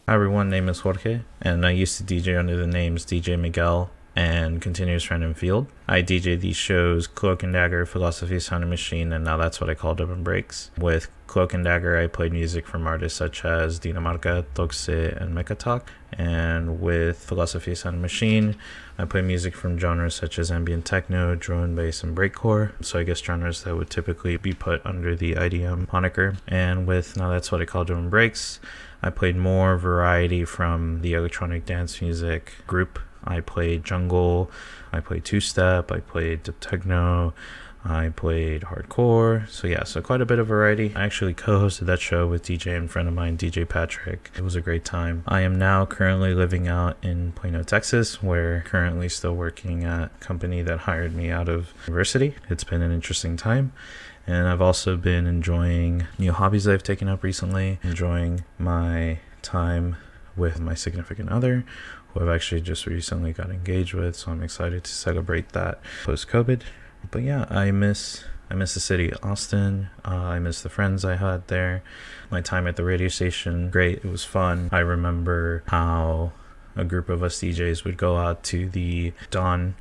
Hi everyone, name is Jorge, and I used to DJ under the names DJ Miguel and Continuous Random Field. I DJ these shows Cloak and Dagger, Philosophy, Sound and Machine, and now that's what I call Dub and Breaks. With Cloak and Dagger, I played music from artists such as Dinamarca, Toxe, and Mekiah. And with Philosophy, Sound and Machine, I play music from genres such as ambient techno, drone bass, and breakcore. So I guess genres that would typically be put under the IDM moniker. And with Now That's What I Call Dub and Breaks, I played more variety from the electronic dance music group. I played jungle, I played two-step, I played techno, I played hardcore. So quite a bit of variety. I actually co-hosted that show with DJ and friend of mine, DJ Patrick. It was a great time. I am now currently living out in Plano, Texas, where currently still working at a company that hired me out of university. It's been an interesting time. And I've also been enjoying new hobbies that I've taken up recently, enjoying my time with my significant other, who I've actually just recently got engaged with, so I'm excited to celebrate that post-COVID. But yeah, I miss the city of Austin. I miss the friends I had there. My time at the radio station, great, it was fun. I remember how a group of us DJs would go out to the Dawn,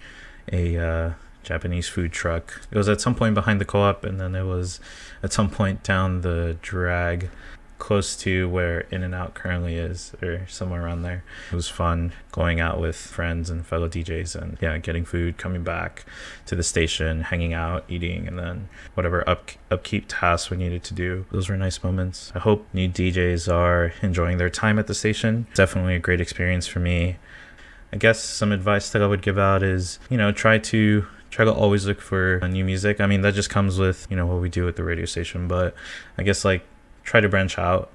a Japanese food truck. It was at some point behind the co-op, and then it was at some point down the drag close to where In-N-Out currently is, or somewhere around there. It was fun going out with friends and fellow DJs and getting food, coming back to the station, hanging out, eating, and then whatever upkeep tasks we needed to do. Those were nice moments. I hope new DJs are enjoying their time at the station. Definitely a great experience for me. I guess some advice that I would give out is, try to always look for new music. I mean, that just comes with, what we do at the radio station, but I guess try to branch out.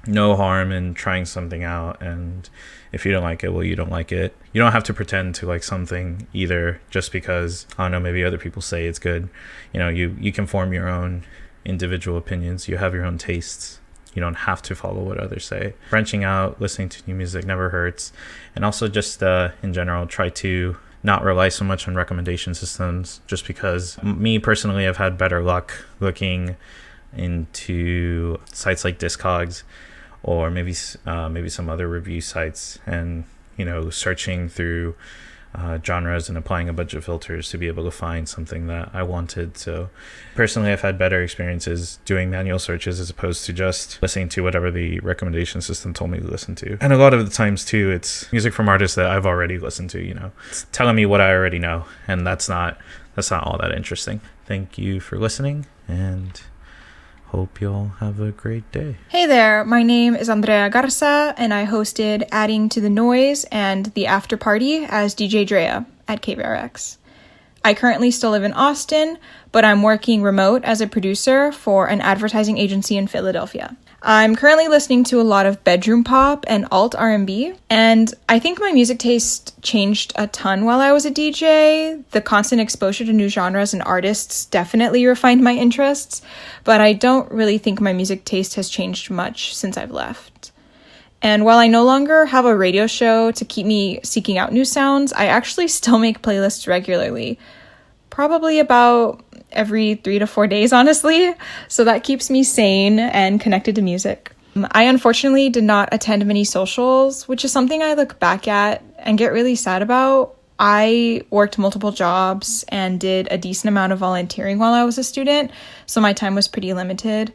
No harm in trying something out, and if you don't like it, well, you don't like it. You don't have to pretend to like something either just because, I don't know, maybe other people say it's good. You can form your own individual opinions. You have your own tastes. You don't have to follow what others say. Branching out, listening to new music never hurts. And also just in general, try to not rely so much on recommendation systems, just because me personally, I've had better luck looking into sites like Discogs or maybe some other review sites, and searching through genres and applying a bunch of filters to be able to find something that I wanted. So personally, I've had better experiences doing manual searches as opposed to just listening to whatever the recommendation system told me to listen to. And a lot of the times too, it's music from artists that I've already listened to, it's telling me what I already know, and that's not all that interesting. Thank you for listening, and hope y'all have a great day. Hey there, my name is Andrea Garza, and I hosted Adding to the Noise and The After Party as DJ Andrea at KVRX. I currently still live in Austin, but I'm working remote as a producer for an advertising agency in Philadelphia. I'm currently listening to a lot of bedroom pop and alt R&B, and I think my music taste changed a ton while I was a DJ. The constant exposure to new genres and artists definitely refined my interests, but I don't really think my music taste has changed much since I've left. And while I no longer have a radio show to keep me seeking out new sounds, I actually still make playlists regularly. Probably about every 3 to 4 days, honestly. So that keeps me sane and connected to music. I unfortunately did not attend many socials, which is something I look back at and get really sad about. I worked multiple jobs and did a decent amount of volunteering while I was a student, so my time was pretty limited.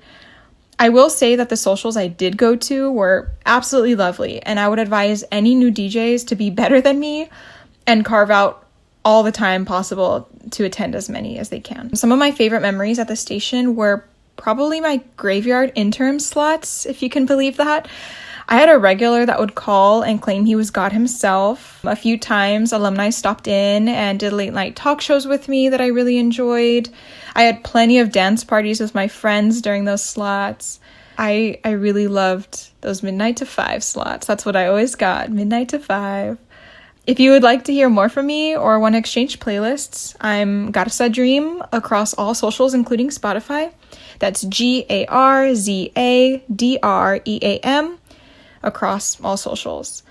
I will say that the socials I did go to were absolutely lovely, and I would advise any new DJs to be better than me and carve out all the time possible to attend as many as they can. Some of my favorite memories at the station were probably my graveyard interim slots, if you can believe that. I had a regular that would call and claim he was God himself. A few times, alumni stopped in and did late night talk shows with me that I really enjoyed. I had plenty of dance parties with my friends during those slots. I really loved those midnight to 5 slots. That's what I always got, midnight to 5. If you would like to hear more from me or want to exchange playlists, I'm Garza Dream across all socials, including Spotify. That's GARZADREAM across all socials.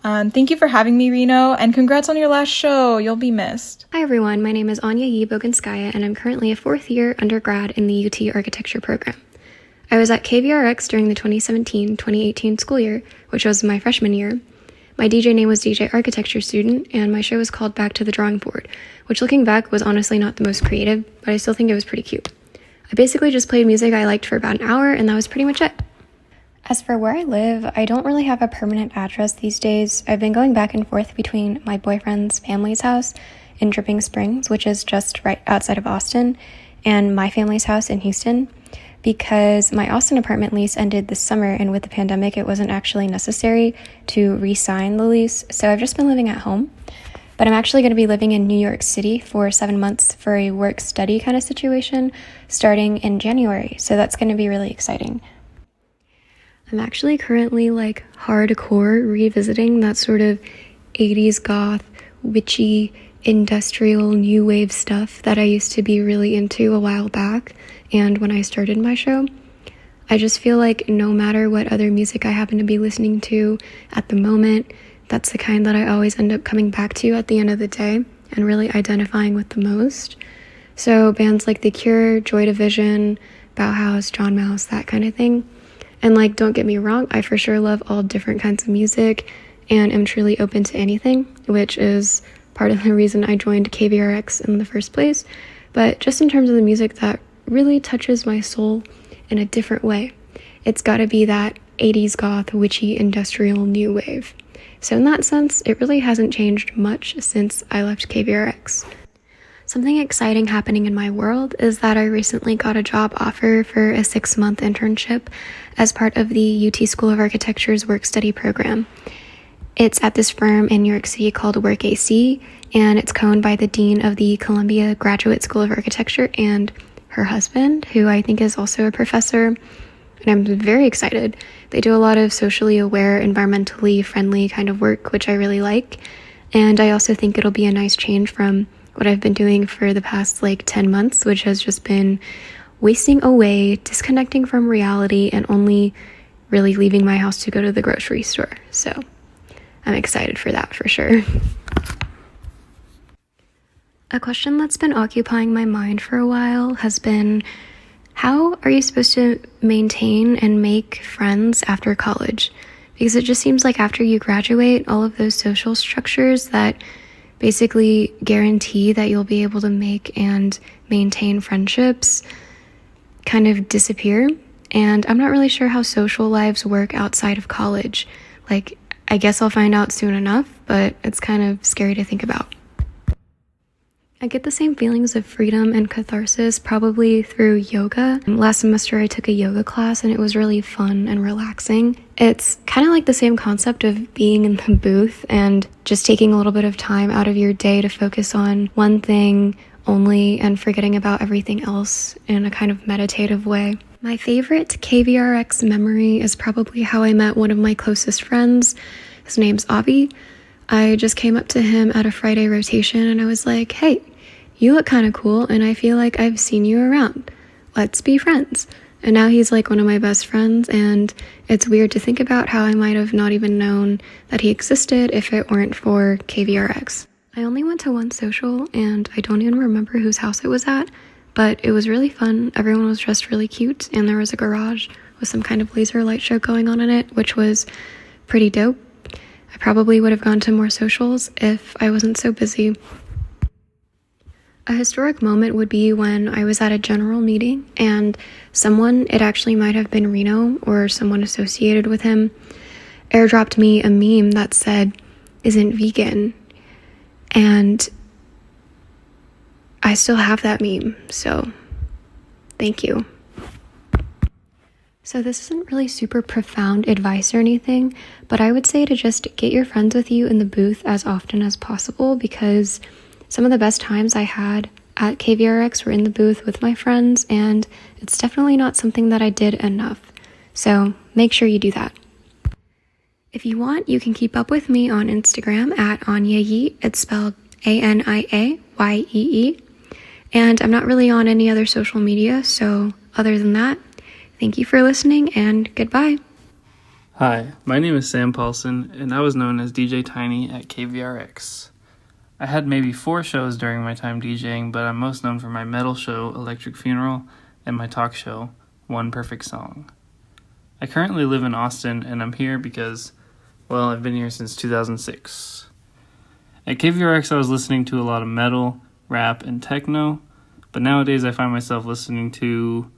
Thank you for having me, Reno, and congrats on your last show. You'll be missed. Hi, everyone. My name is Ania and I'm currently a 4th year undergrad in the UT Architecture program. I was at KVRX during the 2017-2018 school year, which was my freshman year. My DJ name was DJ Architecture Student, and my show was called Back to the Drawing Board, which looking back was honestly not the most creative, but I still think it was pretty cute. I basically just played music I liked for about an hour, and that was pretty much it. As for where I live, I don't really have a permanent address these days. I've been going back and forth between my boyfriend's family's house in Dripping Springs, which is just right outside of Austin, and my family's house in Houston, because my Austin apartment lease ended this summer, and with the pandemic, it wasn't actually necessary to re-sign the lease, so I've just been living at home. But I'm actually going to be living in New York City for 7 months for a work-study kind of situation starting in January, so that's going to be really exciting. I'm actually currently hardcore revisiting that sort of 80s goth, witchy, industrial, new wave stuff that I used to be really into a while back, and when I started my show. I just feel like no matter what other music I happen to be listening to at the moment, that's the kind that I always end up coming back to at the end of the day and really identifying with the most. So bands like The Cure, Joy Division, Bauhaus, John Mouse, that kind of thing. And don't get me wrong, I for sure love all different kinds of music and am truly open to anything, which is part of the reason I joined KVRX in the first place. But just in terms of the music that really touches my soul in a different way, it's gotta be that 80s goth, witchy, industrial new wave. So in that sense, it really hasn't changed much since I left KVRX. Something exciting happening in my world is that I recently got a job offer for a 6-month internship as part of the UT School of Architecture's work-study program. It's at this firm in New York City called Work AC, and it's co-owned by the Dean of the Columbia Graduate School of Architecture and her husband, who I think is also a professor, and I'm very excited. They do a lot of socially aware, environmentally friendly kind of work, which I really like, and I also think it'll be a nice change from what I've been doing for the past 10 months, which has just been wasting away, disconnecting from reality, and only really leaving my house to go to the grocery store. So I'm excited for that for sure. A question that's been occupying my mind for a while has been, how are you supposed to maintain and make friends after college? Because it just seems like after you graduate, all of those social structures that basically guarantee that you'll be able to make and maintain friendships kind of disappear. And I'm not really sure how social lives work outside of college. I guess I'll find out soon enough, but it's kind of scary to think about. I get the same feelings of freedom and catharsis probably through yoga. Last semester I took a yoga class and it was really fun and relaxing. It's kind of like the same concept of being in the booth and just taking a little bit of time out of your day to focus on one thing only and forgetting about everything else in a kind of meditative way. My favorite KVRX memory is probably how I met one of my closest friends. His name's Avi. I just came up to him at a Friday rotation and I was like, hey, you look kind of cool and I feel like I've seen you around. Let's be friends. And now he's one of my best friends, and it's weird to think about how I might have not even known that he existed if it weren't for KVRX. I only went to one social and I don't even remember whose house it was at, but it was really fun. Everyone was dressed really cute and there was a garage with some kind of laser light show going on in it, which was pretty dope. I probably would have gone to more socials if I wasn't so busy. A historic moment would be when I was at a general meeting and someone, it actually might have been Reno or someone associated with him, airdropped me a meme that said, "Isn't vegan." And I still have that meme, so thank you. So this isn't really super profound advice or anything, but I would say to just get your friends with you in the booth as often as possible, because some of the best times I had at KVRX were in the booth with my friends, and it's definitely not something that I did enough. So make sure you do that. If you want, you can keep up with me on Instagram at Ania. It's spelled ANIAYEE. And I'm not really on any other social media, so other than that, thank you for listening and goodbye. Hi, my name is Sam Paulson, and I was known as DJ Tiny at KVRX. I had maybe 4 shows during my time DJing, but I'm most known for my metal show, Electric Funeral, and my talk show, one perfect song. I currently live in Austin, and I'm here because, well, I've been here since 2006. At KVRX, I was listening to a lot of metal, rap, and techno, but nowadays I find myself listening to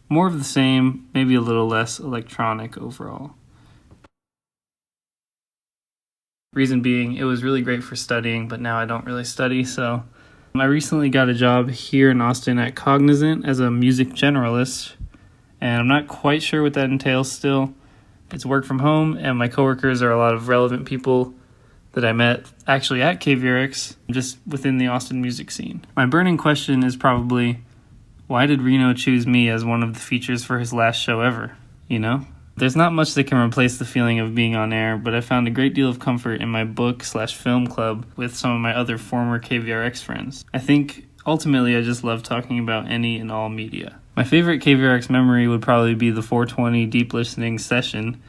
more of the same, maybe a little less electronic overall. Reason being, it was really great for studying, but now I don't really study, so I recently got a job here in Austin at Cognizant as a music generalist, and I'm not quite sure what that entails still. It's work from home, and my coworkers are a lot of relevant people that I met actually at KVRX, just within the Austin music scene. My burning question is probably, why did Reno choose me as one of the features for his last show ever? You know? There's not much that can replace the feeling of being on air, but I found a great deal of comfort in my book/film club with some of my other former KVRX friends. I think ultimately I just love talking about any and all media. My favorite KVRX memory would probably be the 420 deep listening session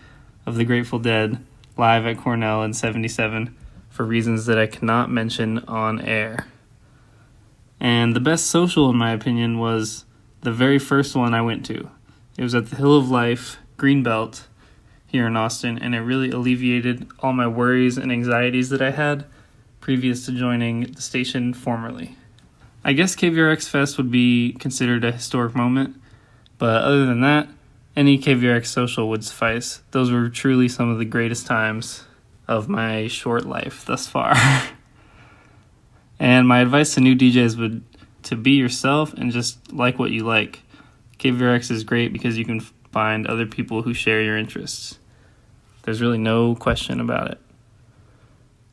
of the Grateful Dead live at Cornell in 77 for reasons that I cannot mention on air. And the best social, in my opinion, was the very first one I went to. It was at the Hill of Life, Greenbelt, here in Austin, and it really alleviated all my worries and anxieties that I had previous to joining the station formerly. I guess KVRX Fest would be considered a historic moment, but other than that, any KVRX social would suffice. Those were truly some of the greatest times of my short life thus far. And my advice to new DJs would to be yourself and just like what you like. KVRX is great because you can find other people who share your interests. There's really no question about it.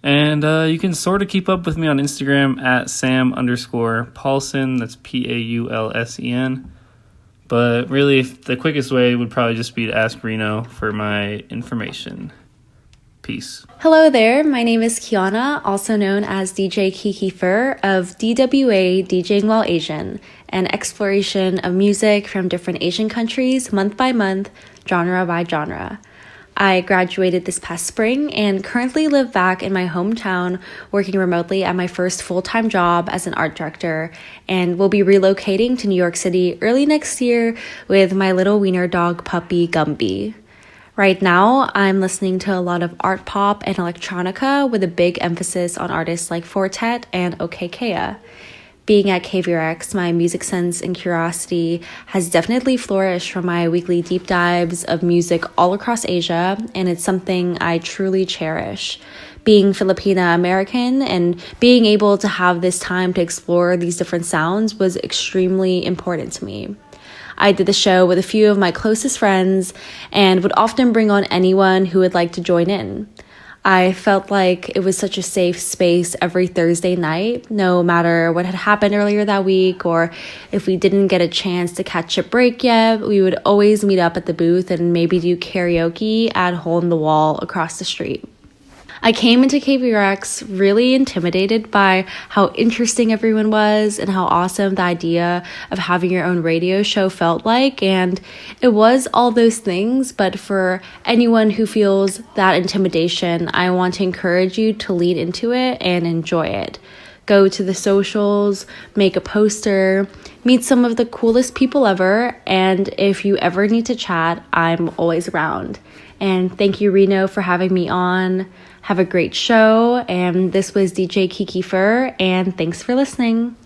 And you can sort of keep up with me on Instagram at Sam_Paulsen. That's Paulsen. But really, the quickest way would probably just be to ask Reno for my information. Peace. Hello there, my name is Kiana, also known as DJ Kiki Fur of DWA DJing While Asian, an exploration of music from different Asian countries month by month, genre by genre. I graduated this past spring and currently live back in my hometown working remotely at my first full-time job as an art director, and will be relocating to New York City early next year with my little wiener dog puppy Gumby. Right now, I'm listening to a lot of art pop and electronica with a big emphasis on artists like Fortet and OKKea. Being at KVRX, my music sense and curiosity has definitely flourished from my weekly deep dives of music all across Asia, and it's something I truly cherish. Being Filipina American and being able to have this time to explore these different sounds was extremely important to me. I did the show with a few of my closest friends and would often bring on anyone who would like to join in. I felt like it was such a safe space every Thursday night, no matter what had happened earlier that week, or if we didn't get a chance to catch a break yet, we would always meet up at the booth and maybe do karaoke at Hole in the Wall across the street. I came into KVRX really intimidated by how interesting everyone was and how awesome the idea of having your own radio show felt like, and it was all those things, but for anyone who feels that intimidation, I want to encourage you to lean into it and enjoy it. Go to the socials, make a poster, meet some of the coolest people ever, and if you ever need to chat, I'm always around. And thank you, Reno, for having me on. Have a great show, and this was DJ Kiki Fur, and thanks for listening.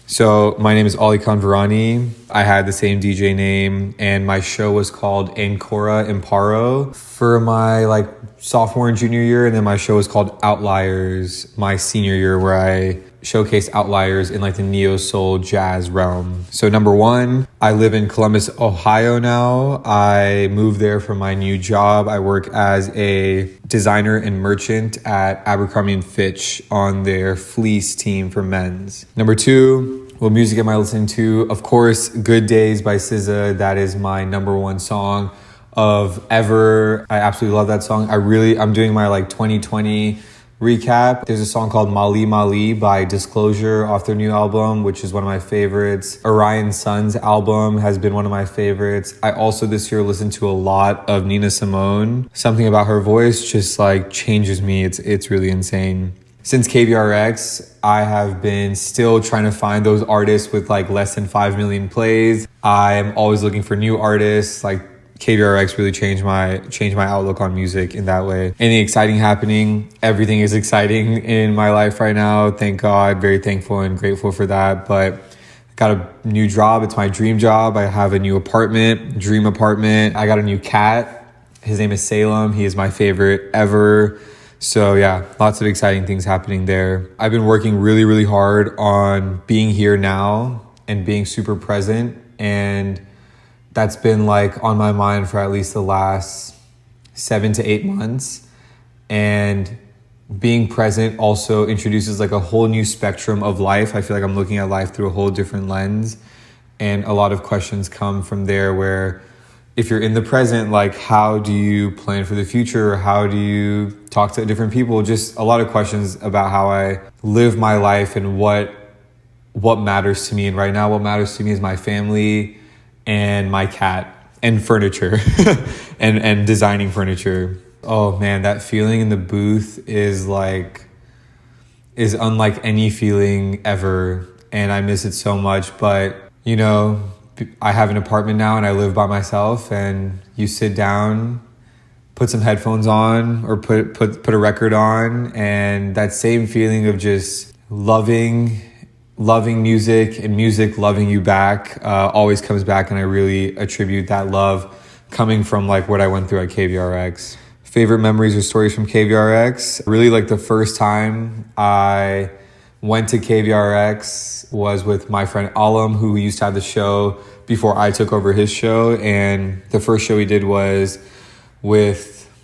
So my name is Alikhan Virani. I had the same DJ name, and my show was called Ancora Imparo for my sophomore and junior year, and then my show was called Outliers my senior year, where I showcase outliers in the neo soul jazz realm. So number one, I live in Columbus, Ohio now. I moved there for my new job. I work as a designer and merchant at Abercrombie & Fitch on their fleece team for men's. Number two, what music am I listening to? Of course, Good Days by SZA. That is my number one song of ever. I absolutely love that song. I'm doing my 2020 recap. There's a song called Mali Mali by Disclosure off their new album, which is one of my favorites. Orion Sun's album has been one of my favorites. I also this year listened to a lot of Nina Simone. Something about her voice just changes me. It's really insane. since KVRX, I have been still trying to find those artists with like less than 5 million plays. I'm always looking for new artists. Like KVRX really changed my outlook on music in that way. Anything exciting happening, everything is exciting in my life right now. Thank God, very thankful and grateful for that. But I got a new job. It's my dream job. I have a new dream apartment. I got a new cat. His name is Salem. He is my favorite ever. So yeah, lots of exciting things happening there. I've been working really, really hard on being here now and being super present. And that's been like on my mind for at least the last 7 to 8 months. And being present also introduces like a whole new spectrum of life. I feel like I'm looking at life through a whole different lens. And a lot of questions come from there where if you're in the present, like how do you plan for the future? How do you talk to different people? Just a lot of questions about how I live my life and what matters to me. And right now what matters to me is my family and my cat and furniture and designing furniture. Oh man, that feeling in the booth is unlike any feeling ever. And I miss it so much. But you know, I have an apartment now and I live by myself, and you sit down, put some headphones on or put a record on, and that same feeling of just loving music and music loving you back always comes back. And I really attribute that love coming from like what I went through at KVRX. Favorite memories or stories from KVRX? Really like the first time I went to KVRX was with my friend Alum, who used to have the show before I took over his show. And the first show we did was we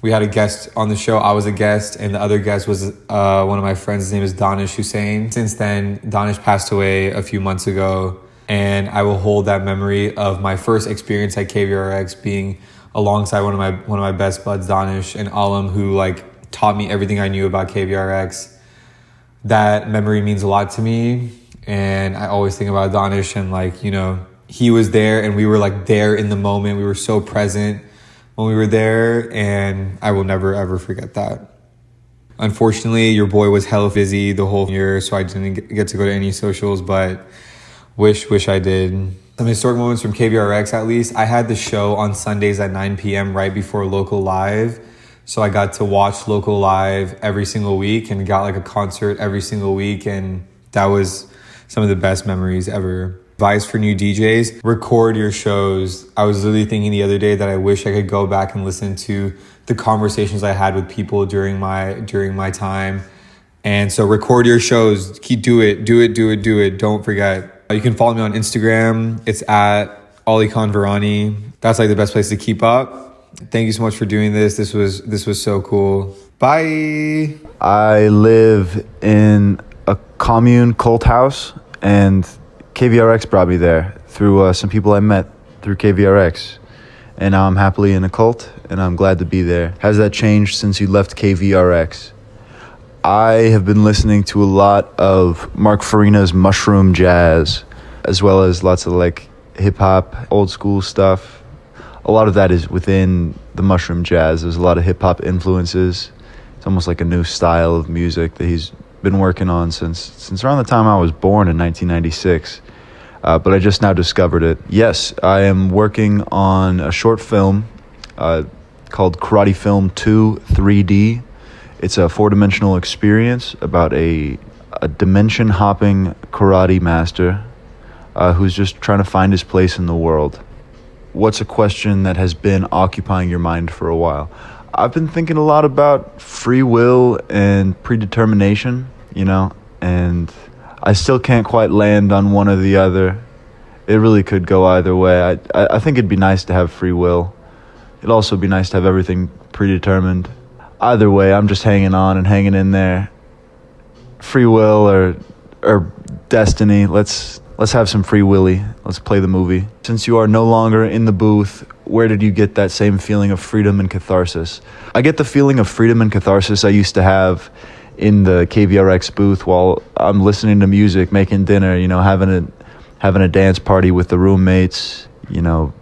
had a guest on the show. I was a guest, and the other guest was one of my friends. His name is Danish Hussein. Since then, Danish passed away a few months ago, and I will hold that memory of my first experience at KVRX being alongside one of my best buds, Danish and Alum, who like taught me everything I knew about KVRX. That memory means a lot to me, and I always think about Danish and like, you know, he was there and we were like there in the moment. We were so present when we were there, and I will never ever forget that. Unfortunately, your boy was hella busy the whole year, so I didn't get to go to any socials, but wish I did. Some historic moments from KVRX at least. I had the show on Sundays at 9 p.m. right before Local Live. So I got to watch Local Live every single week and got like a concert every single week. And that was some of the best memories ever. Advice for new DJs, record your shows. I was literally thinking the other day that I wish I could go back and listen to the conversations I had with people during my time. And so record your shows. Do it. Don't forget. You can follow me on Instagram. It's at Alikhan. That's like the best place to keep up. Thank you so much for doing this. This was so cool. Bye. I live in a commune cult house, and KVRX brought me there through some people I met through KVRX. And now I'm happily in a cult, and I'm glad to be there. Has that changed since you left KVRX? I have been listening to a lot of Mark Farina's mushroom jazz, as well as lots of like hip-hop, old school stuff. A lot of that is within the mushroom jazz. There's a lot of hip-hop influences. It's almost like a new style of music that he's been working on since around the time I was born in 1996. But I just now discovered it. Yes, I am working on a short film called Karate Film 2 3D. It's a 4-dimensional experience about a dimension-hopping karate master who's just trying to find his place in the world. What's a question that has been occupying your mind for a while? I've been thinking a lot about free will and predetermination, you know, and I still can't quite land on one or the other. It really could go either way. I think it'd be nice to have free will. It'd also be nice to have everything predetermined. Either way, I'm just hanging on and hanging in there. Free will or destiny, let's have some free willy. Let's play the movie. Since you are no longer in the booth, where did you get that same feeling of freedom and catharsis? I get the feeling of freedom and catharsis I used to have in the KVRX booth while I'm listening to music, making dinner, you know, having a dance party with the roommates, you know,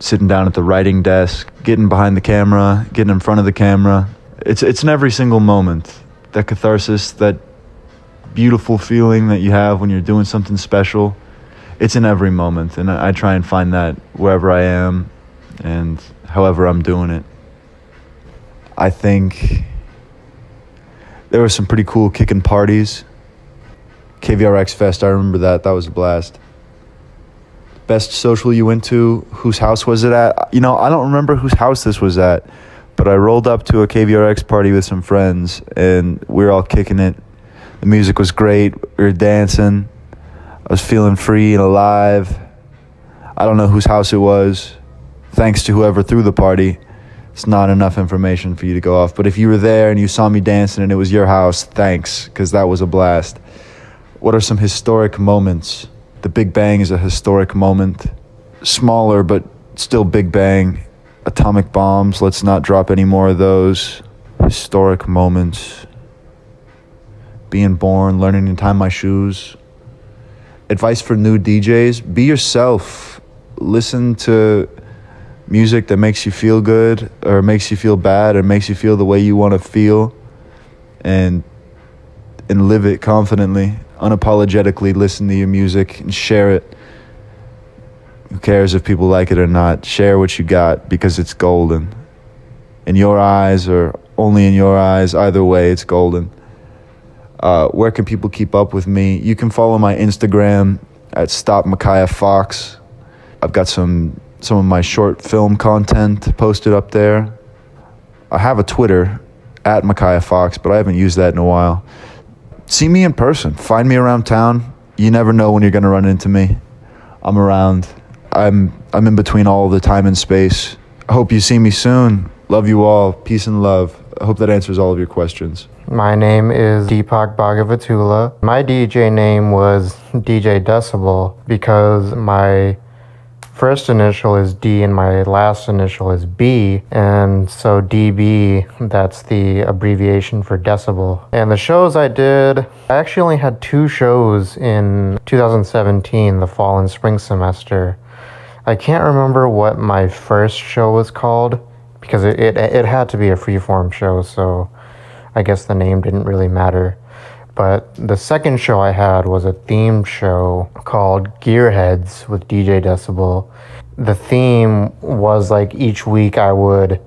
sitting down at the writing desk, getting behind the camera, getting in front of the camera. It's in every single moment. That catharsis that beautiful feeling that you have when you're doing something special. It's in every moment, and I try and find that wherever I am and however I'm doing it. I think there were some pretty cool kicking parties. KVRX Fest, I remember that. That was a blast. Best social you went to, whose house was it at? You know, I don't remember whose house this was at, but I rolled up to a KVRX party with some friends, and we were all kicking it. The music was great. We were dancing. I was feeling free and alive. I don't know whose house it was. Thanks to whoever threw the party. It's not enough information for you to go off. But if you were there and you saw me dancing and it was your house, thanks, because that was a blast. What are some historic moments? The Big Bang is a historic moment. Smaller, but still Big Bang. Atomic bombs, let's not drop any more of those. Historic moments. Being born, learning to tie my shoes. Advice for new DJs, be yourself. Listen to music that makes you feel good or makes you feel bad or makes you feel the way you want to feel, and live it confidently, unapologetically. Listen to your music and share it. Who cares if people like it or not? Share what you got, because it's golden. In your eyes or only in your eyes, either way, it's golden. Where can people keep up with me? You can follow my Instagram at Stop Mekiah Fox. I've got some of my short film content posted up there. I have a Twitter at Mekiah Fox, but I haven't used that in a while. See me in person. Find me around town. You never know when you're going to run into me. I'm around. I'm in between all the time and space. I hope you see me soon. Love you all. Peace and love. I hope that answers all of your questions. My name is Deepak Bhagavatula. My DJ name was DJ Decibel because my first initial is D and my last initial is B, and so DB, that's the abbreviation for decibel. And the shows I did, I actually only had 2 shows in 2017, the fall and spring semester. I can't remember what my first show was called because it had to be a freeform show, so I guess the name didn't really matter. But the second show I had was a themed show called Gearheads with DJ Decibel. The theme was like each week I would,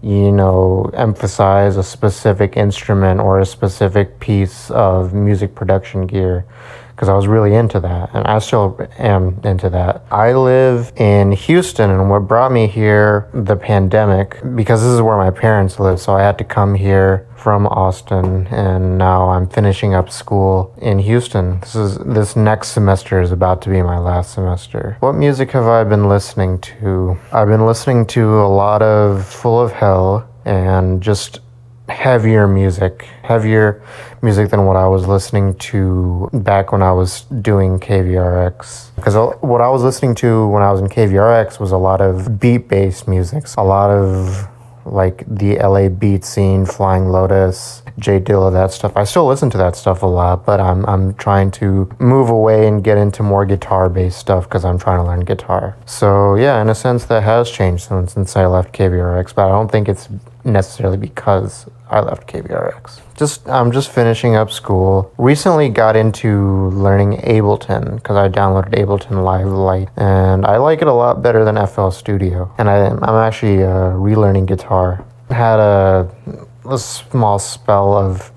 emphasize a specific instrument or a specific piece of music production gear, because I was really into that, and I still am into that. I live in Houston, and what brought me here, the pandemic, because this is where my parents live, so I had to come here from Austin, and now I'm finishing up school in Houston. This next semester is about to be my last semester. What music have I been listening to? I've been listening to a lot of Full of Hell and just heavier music than what I was listening to back when I was doing KVRX. Because what I was listening to when I was in KVRX was a lot of beat-based music, a lot of like the LA beat scene, Flying Lotus, J Dilla, that stuff. I still listen to that stuff a lot, but I'm trying to move away and get into more guitar-based stuff because I'm trying to learn guitar. So yeah, in a sense that has changed since I left KVRX, but I don't think it's necessarily because I left KVRX. I'm just finishing up school. Recently got into learning Ableton because I downloaded Ableton Live Lite, and I like it a lot better than FL Studio. And I'm actually relearning guitar. Had a small spell of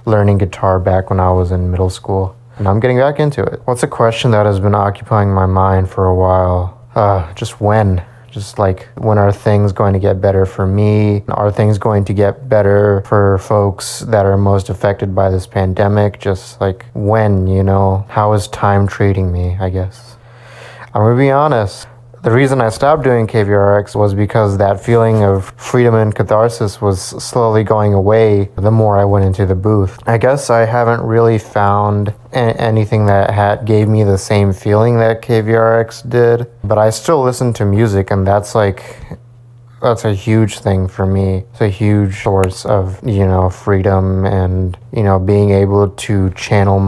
learning guitar back when I was in middle school, and I'm getting back into it. What's a question that has been occupying my mind for a while? Just when? Just like, when are things going to get better for me? Are things going to get better for folks that are most affected by this pandemic? Just like, when, how is time treating me, I guess? I'm gonna be honest. The reason I stopped doing KVRX was because that feeling of freedom and catharsis was slowly going away the more I went into the booth. I guess I haven't really found anything that gave me the same feeling that KVRX did, but I still listen to music, and that's a huge thing for me. It's a huge source of, freedom and, being able to channel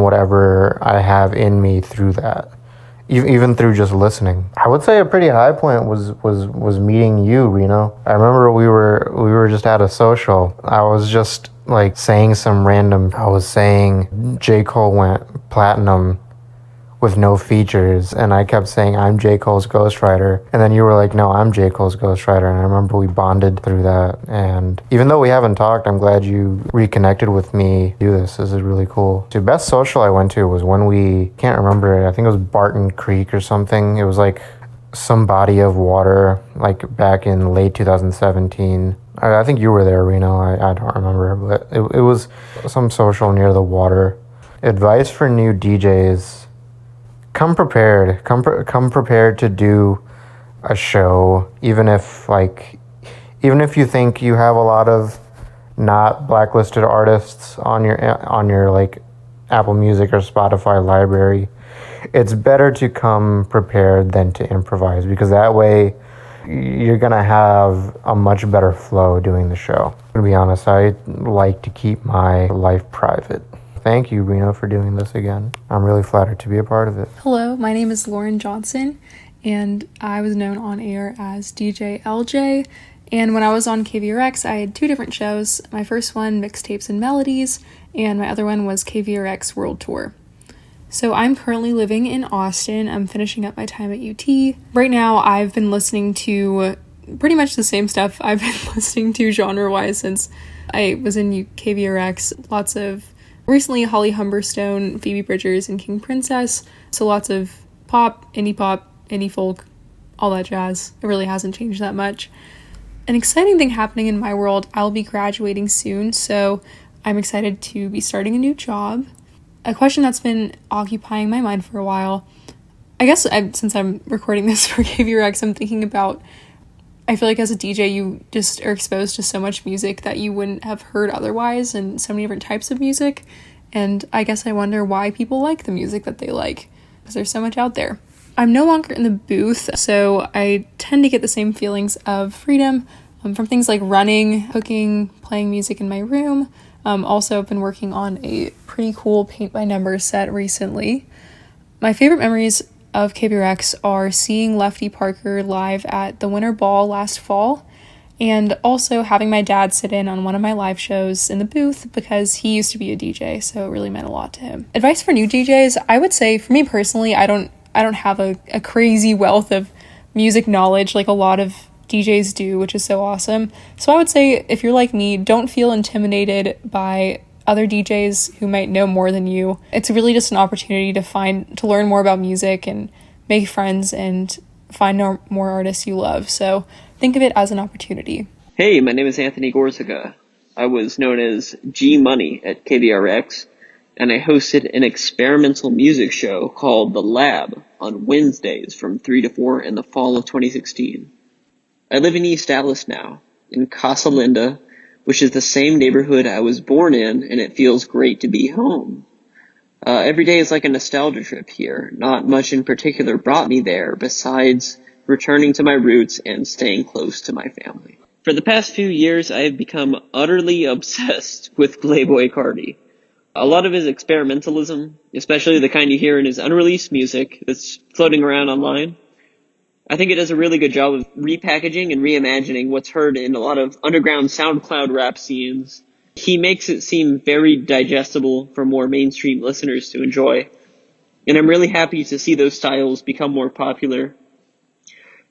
whatever I have in me through that. even through just listening. I would say a pretty high point was meeting you, Reno. I remember we were just at a social. I was just like saying some random. I was saying J. Cole went platinum with no features, and I kept saying I'm J. Cole's ghostwriter, and then you were like, no, I'm J. Cole's ghostwriter, and I remember we bonded through that. And even though we haven't talked, I'm glad you reconnected with me. This is really cool. The best social I went to was when we, can't remember it, I think it was Barton Creek or something. It was like some body of water, like back in late 2017. I think you were there, Reno. I don't remember, but it was some social near the water. Advice for new DJs: come prepared. Come prepared to do a show, even if you think you have a lot of not blacklisted artists on your like Apple Music or Spotify library. It's better to come prepared than to improvise, because that way you're gonna have a much better flow doing the show. To be honest, I like to keep my life private. Thank you, Reno, for doing this again. I'm really flattered to be a part of it. Hello, my name is Lauren Johnson, and I was known on air as DJ LJ. And when I was on KVRX, I had two different shows. My first one, Mixtapes and Melodies, and my other one was KVRX World Tour. So I'm currently living in Austin. I'm finishing up my time at UT. Right now, I've been listening to pretty much the same stuff I've been listening to genre-wise since I was in KVRX. Lots of recently Holly Humberstone, Phoebe Bridgers, and King Princess. So lots of pop, indie folk, all that jazz. It really hasn't changed that much. An exciting thing happening in my world, I'll be graduating soon, so I'm excited to be starting a new job. A question that's been occupying my mind for a while, I guess since I'm recording this for KVRX, I'm thinking about, I feel like as a DJ, you just are exposed to so much music that you wouldn't have heard otherwise, and so many different types of music. And I guess I wonder why people like the music that they like, because there's so much out there. I'm no longer in the booth, so I tend to get the same feelings of freedom from things like running, cooking, playing music in my room. Also, I've been working on a pretty cool paint by numbers set recently. My favorite memories of KVRX are seeing Lefty Parker live at the Winter Ball last fall, and also having my dad sit in on one of my live shows in the booth because he used to be a DJ, so it really meant a lot to him. Advice for new DJs, I would say, for me personally, I don't have a crazy wealth of music knowledge like a lot of DJs do, which is so awesome. So I would say, if you're like me, don't feel intimidated by other DJs who might know more than you. It's really just an opportunity to learn more about music and make friends and find more artists you love. So think of it as an opportunity. Hey, my name is Anthony Gorzica. I was known as G Money at KVRX, and I hosted an experimental music show called The Lab on Wednesdays from 3 to 4 in the fall of 2016. I live in East Dallas now, in Casa Linda, which is the same neighborhood I was born in, and it feels great to be home. Every day is like a nostalgia trip here. Not much in particular brought me there, besides returning to my roots and staying close to my family. For the past few years, I have become utterly obsessed with Playboi Carti. A lot of his experimentalism, especially the kind you hear in his unreleased music that's floating around online, I think it does a really good job of repackaging and reimagining what's heard in a lot of underground SoundCloud rap scenes. He makes it seem very digestible for more mainstream listeners to enjoy, and I'm really happy to see those styles become more popular.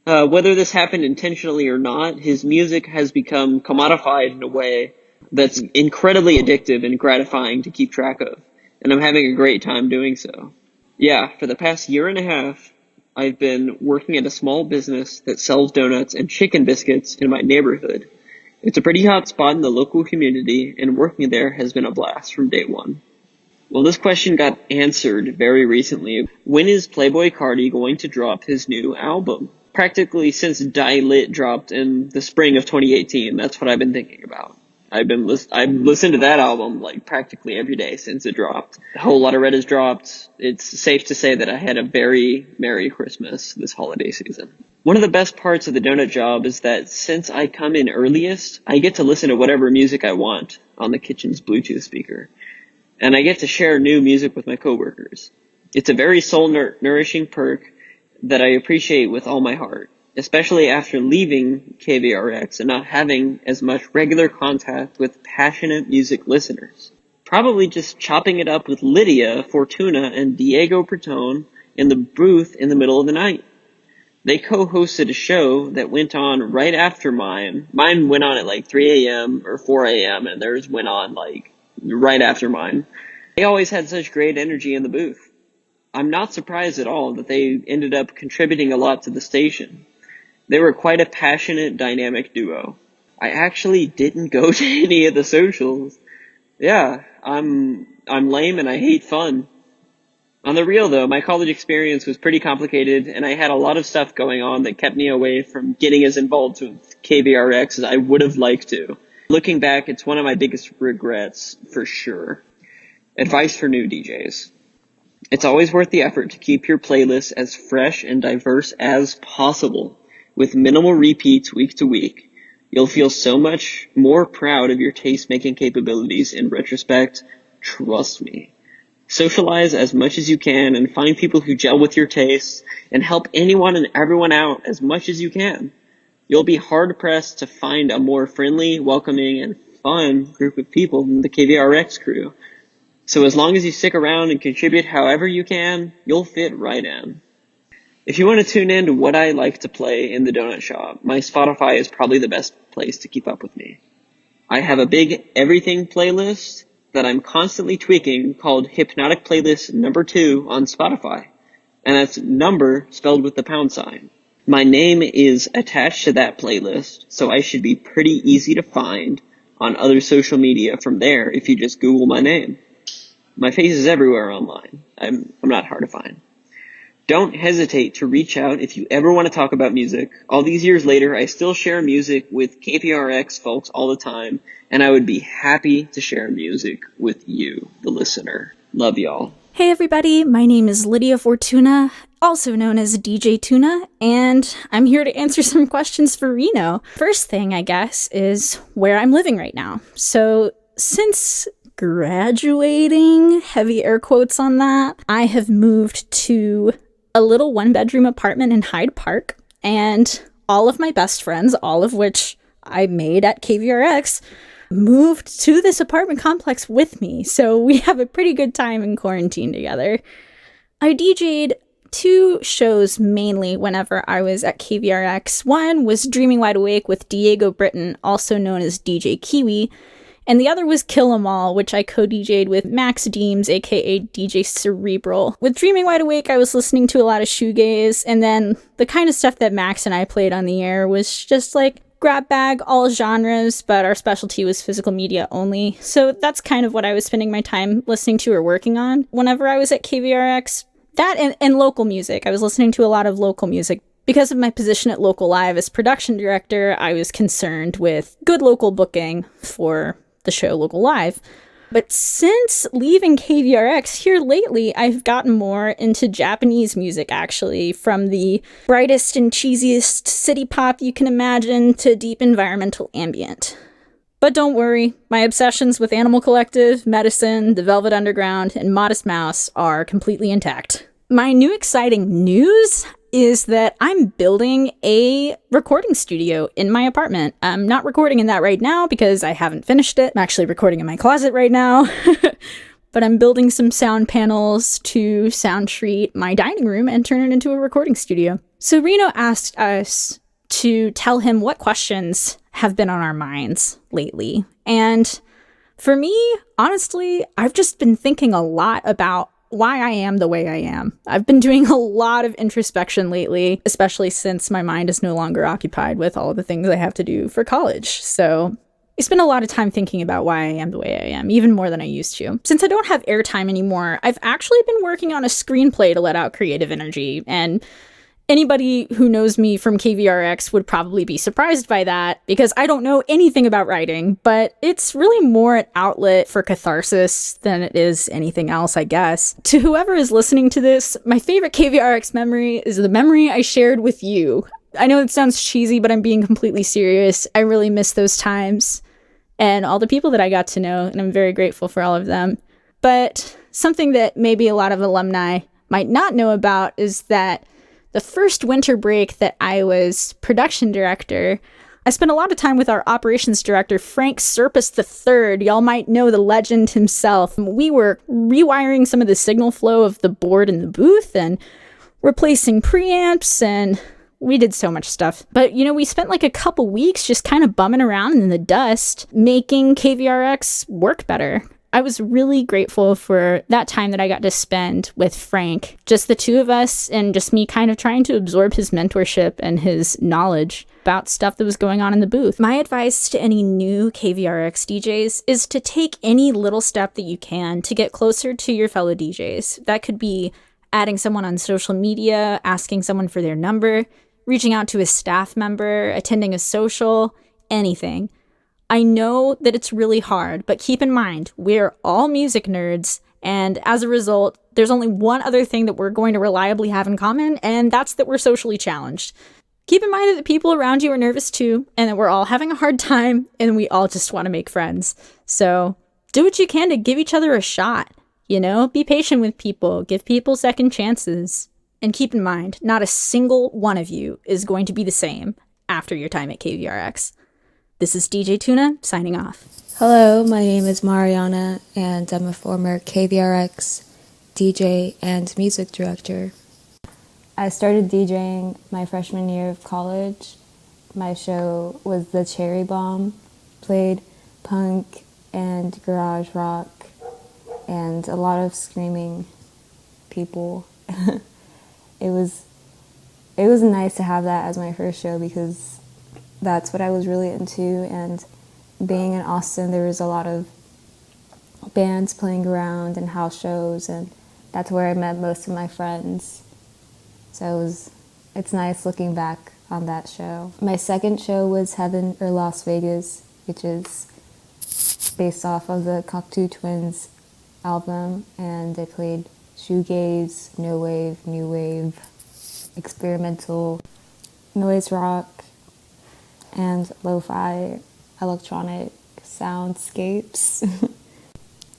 Whether this happened intentionally or not, his music has become commodified in a way that's incredibly addictive and gratifying to keep track of, and I'm having a great time doing so. Yeah, for the past year and a half, I've been working at a small business that sells donuts and chicken biscuits in my neighborhood. It's a pretty hot spot in the local community, and working there has been a blast from day one. Well, this question got answered very recently. When is Playboi Carti going to drop his new album? Practically since Die Lit dropped in the spring of 2018, that's what I've been thinking about. I've listened to that album like practically every day since it dropped. A whole lot of Red has dropped. It's safe to say that I had a very Merry Christmas this holiday season. One of the best parts of the donut job is that since I come in earliest, I get to listen to whatever music I want on the kitchen's Bluetooth speaker. And I get to share new music with my coworkers. It's a very soul-nourishing perk that I appreciate with all my heart, especially after leaving KVRX and not having as much regular contact with passionate music listeners. Probably just chopping it up with Lydia, Fortuna, and Diego Bertone in the booth in the middle of the night. They co-hosted a show that went on right after mine. Mine went on at like 3 a.m. or 4 a.m. and theirs went on like right after mine. They always had such great energy in the booth. I'm not surprised at all that they ended up contributing a lot to the station. They were quite a passionate, dynamic duo. I actually didn't go to any of the socials. Yeah, I'm lame and I hate fun. On the real though, my college experience was pretty complicated and I had a lot of stuff going on that kept me away from getting as involved with KVRX as I would have liked to. Looking back, it's one of my biggest regrets, for sure. Advice for new DJs. It's always worth the effort to keep your playlist as fresh and diverse as possible, with minimal repeats week to week. You'll feel so much more proud of your taste-making capabilities in retrospect. Trust me. Socialize as much as you can and find people who gel with your tastes and help anyone and everyone out as much as you can. You'll be hard-pressed to find a more friendly, welcoming, and fun group of people than the KVRX crew. So as long as you stick around and contribute however you can, you'll fit right in. If you want to tune in to what I like to play in the donut shop, my Spotify is probably the best place to keep up with me. I have a big everything playlist that I'm constantly tweaking called Hypnotic Playlist Number 2 on Spotify. And that's number spelled with the pound sign. My name is attached to that playlist, so I should be pretty easy to find on other social media from there if you just Google my name. My face is everywhere online. I'm not hard to find. Don't hesitate to reach out if you ever want to talk about music. All these years later, I still share music with KVRX folks all the time, and I would be happy to share music with you, the listener. Love y'all. Hey everybody, my name is Lydia Fortuna, also known as DJ Tuna, and I'm here to answer some questions for Reno. First thing, I guess, is where I'm living right now. So, since graduating, heavy air quotes on that, I have moved to a little one-bedroom apartment in Hyde Park, and all of my best friends, all of which I made at KVRX, moved to this apartment complex with me, so we have a pretty good time in quarantine together. I DJ'd 2 shows mainly whenever I was at KVRX. One was Dreaming Wide Awake with Diego Britton, also known as DJ Kiwi, and the other was Kill 'Em All, which I co-DJ'd with Max Deems, aka DJ Cerebral. With Dreaming Wide Awake, I was listening to a lot of shoegaze, and then the kind of stuff that Max and I played on the air was just like grab bag, all genres, but our specialty was physical media only. So that's kind of what I was spending my time listening to or working on whenever I was at KVRX. That and local music. I was listening to a lot of local music. Because of my position at Local Live as production director, I was concerned with good local booking for the show Local Live. But since leaving KVRX here lately, I've gotten more into Japanese music, actually, from the brightest and cheesiest city pop you can imagine to deep environmental ambient. But don't worry, my obsessions with Animal Collective, Medicine, The Velvet Underground, and Modest Mouse are completely intact. My new exciting news is that I'm building a recording studio in my apartment. I'm not recording in that right now because I haven't finished it. I'm actually recording in my closet right now. But I'm building some sound panels to sound treat my dining room and turn it into a recording studio. So Reno asked us to tell him what questions have been on our minds lately. And for me, honestly, I've just been thinking a lot about why I am the way I am. I've been doing a lot of introspection lately, especially since my mind is no longer occupied with all of the things I have to do for college. So I spend a lot of time thinking about why I am the way I am, even more than I used to. Since I don't have airtime anymore, I've actually been working on a screenplay to let out creative energy, and anybody who knows me from KVRX would probably be surprised by that because I don't know anything about writing, but it's really more an outlet for catharsis than it is anything else, I guess. To whoever is listening to this, my favorite KVRX memory is the memory I shared with you. I know it sounds cheesy, but I'm being completely serious. I really miss those times and all the people that I got to know, and I'm very grateful for all of them. But something that maybe a lot of alumni might not know about is that the first winter break that I was production director, I spent a lot of time with our operations director, Frank Serpis III. Y'all might know the legend himself. We were rewiring some of the signal flow of the board in the booth and replacing preamps, and we did so much stuff. But, we spent like a couple weeks just kind of bumming around in the dust, making KVRX work better. I was really grateful for that time that I got to spend with Frank, just the two of us, and just me kind of trying to absorb his mentorship and his knowledge about stuff that was going on in the booth. My advice to any new KVRX DJs is to take any little step that you can to get closer to your fellow DJs. That could be adding someone on social media, asking someone for their number, reaching out to a staff member, attending a social, anything. I know that it's really hard, but keep in mind, we're all music nerds, and as a result, there's only one other thing that we're going to reliably have in common, and that's that we're socially challenged. Keep in mind that the people around you are nervous too, and that we're all having a hard time, and we all just want to make friends. So do what you can to give each other a shot. Be patient with people, give people second chances. And keep in mind, not a single one of you is going to be the same after your time at KVRX. This is DJ Tuna, signing off. Hello, my name is Mariana, and I'm a former KVRX DJ and music director. I started DJing my freshman year of college. My show was The Cherry Bomb, played punk and garage rock, and a lot of screaming people. It was nice to have that as my first show because that's what I was really into, and being in Austin, there was a lot of bands playing around and house shows, and that's where I met most of my friends. So it's nice looking back on that show. My second show was Heaven or Las Vegas, which is based off of the Cocteau Twins album, and they played shoegaze, no wave, new wave, experimental, noise rock, and lo-fi electronic soundscapes.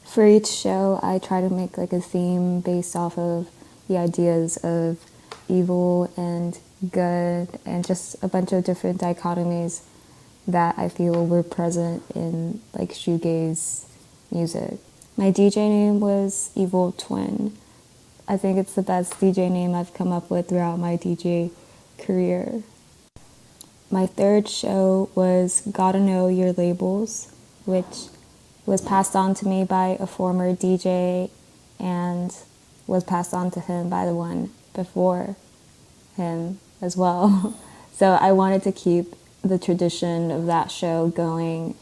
For each show, I try to make like a theme based off of the ideas of evil and good, and just a bunch of different dichotomies that I feel were present in like shoegaze music. My DJ name was Evil Twin. I think it's the best DJ name I've come up with throughout my DJ career. My third show was Gotta Know Your Labels, which was passed on to me by a former DJ and was passed on to him by the one before him as well. So I wanted to keep the tradition of that show going.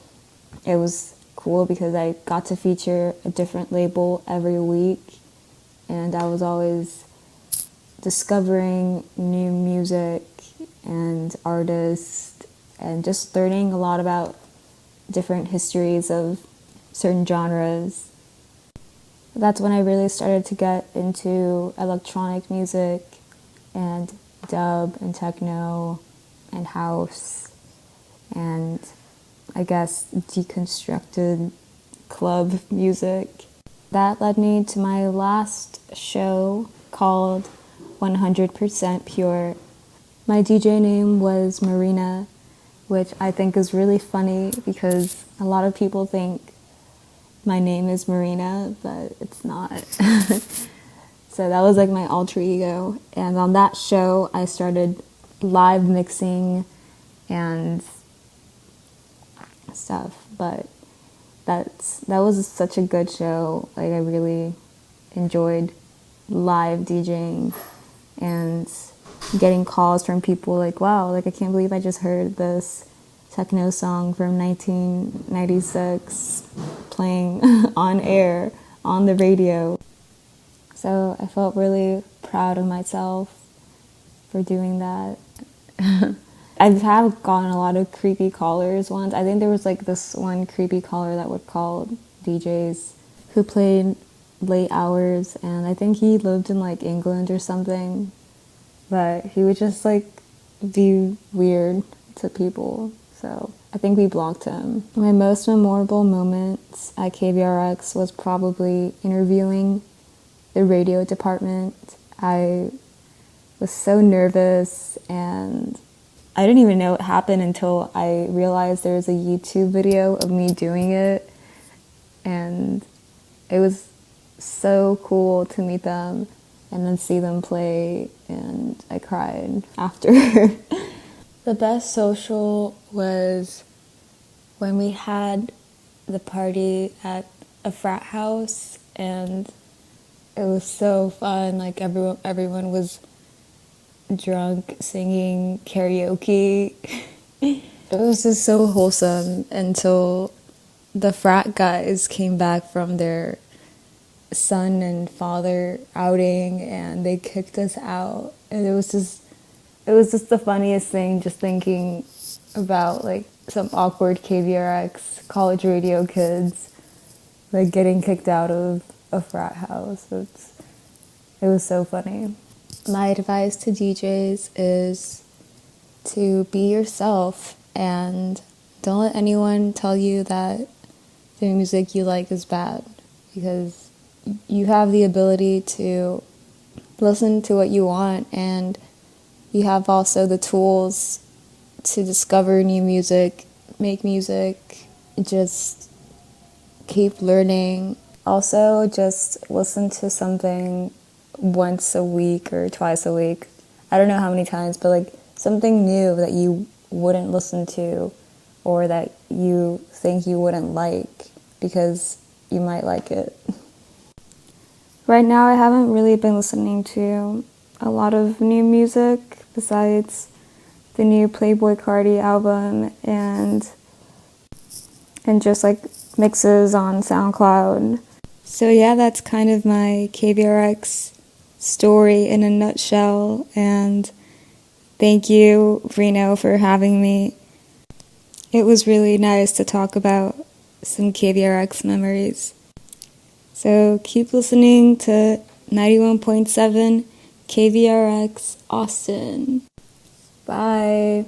It was cool because I got to feature a different label every week, and I was always discovering new music and artists and just learning a lot about different histories of certain genres. That's when I really started to get into electronic music and dub and techno and house and I guess deconstructed club music. That led me to my last show called 100% Pure. My DJ name was Marina, which I think is really funny because a lot of people think my name is Marina, but it's not. So that was like my alter ego. And on that show, I started live mixing and stuff. But that was such a good show. Like I really enjoyed live DJing and getting calls from people like, wow, like I can't believe I just heard this techno song from 1996 playing on air, on the radio. So I felt really proud of myself for doing that. I have gotten a lot of creepy callers once. I think there was like this one creepy caller that would call DJs who played late hours, and I think he lived in like England or something, but he would just like be weird to people. So I think we blocked him. My most memorable moments at KVRX was probably interviewing the radio department I was so nervous, and I didn't even know it happened until I realized there was a YouTube video of me doing it, and it was so cool to meet them and then see them play, and I cried after. The best social was when we had the party at a frat house, and it was so fun. Like everyone was drunk singing karaoke. It was just so wholesome until the frat guys came back from their son and father outing, and they kicked us out, and it was just the funniest thing, just thinking about like some awkward KVRX college radio kids like getting kicked out of a frat house. It was so funny. My advice to DJs is to be yourself, and don't let anyone tell you that the music you like is bad, because you have the ability to listen to what you want, and you have also the tools to discover new music, make music, just keep learning. Also, just listen to something once a week or twice a week. I don't know how many times, but like something new that you wouldn't listen to or that you think you wouldn't like, because you might like it. Right now, I haven't really been listening to a lot of new music besides the new Playboi Carti album and just like mixes on SoundCloud. So yeah, that's kind of my KVRX story in a nutshell, and thank you, Reno, for having me. It was really nice to talk about some KVRX memories. So keep listening to 91.7 KVRX Austin. Bye.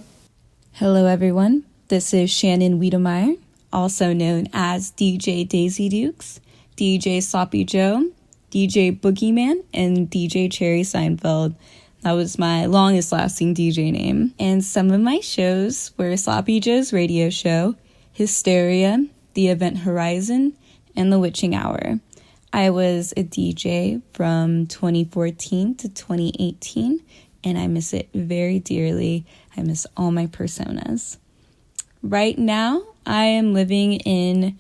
Hello, everyone. This is Shannon Wiedemeyer, also known as DJ Daisy Dukes, DJ Sloppy Joe, DJ Boogeyman, and DJ Cherry Seinfeld. That was my longest lasting DJ name. And some of my shows were Sloppy Joe's radio show, Hysteria, The Event Horizon, and The Witching Hour. I was a DJ from 2014 to 2018, and I miss it very dearly. I miss all my personas. Right now, I am living in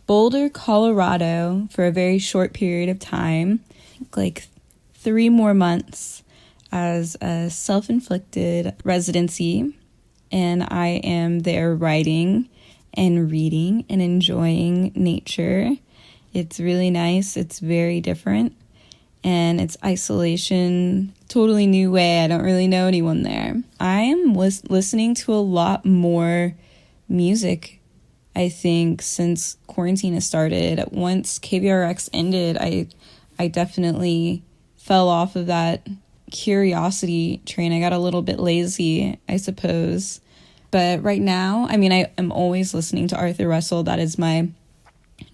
Boulder, Colorado for a very short period of time, like 3 more months as a self-inflicted residency, and I am there writing and reading and enjoying nature. It's really nice. It's very different. And it's isolation, totally new way. I don't really know anyone there. I am listening to a lot more music, I think, since quarantine has started. Once KVRX ended, I definitely fell off of that curiosity train. I got a little bit lazy, I suppose. But right now, I mean, I am always listening to Arthur Russell. That is my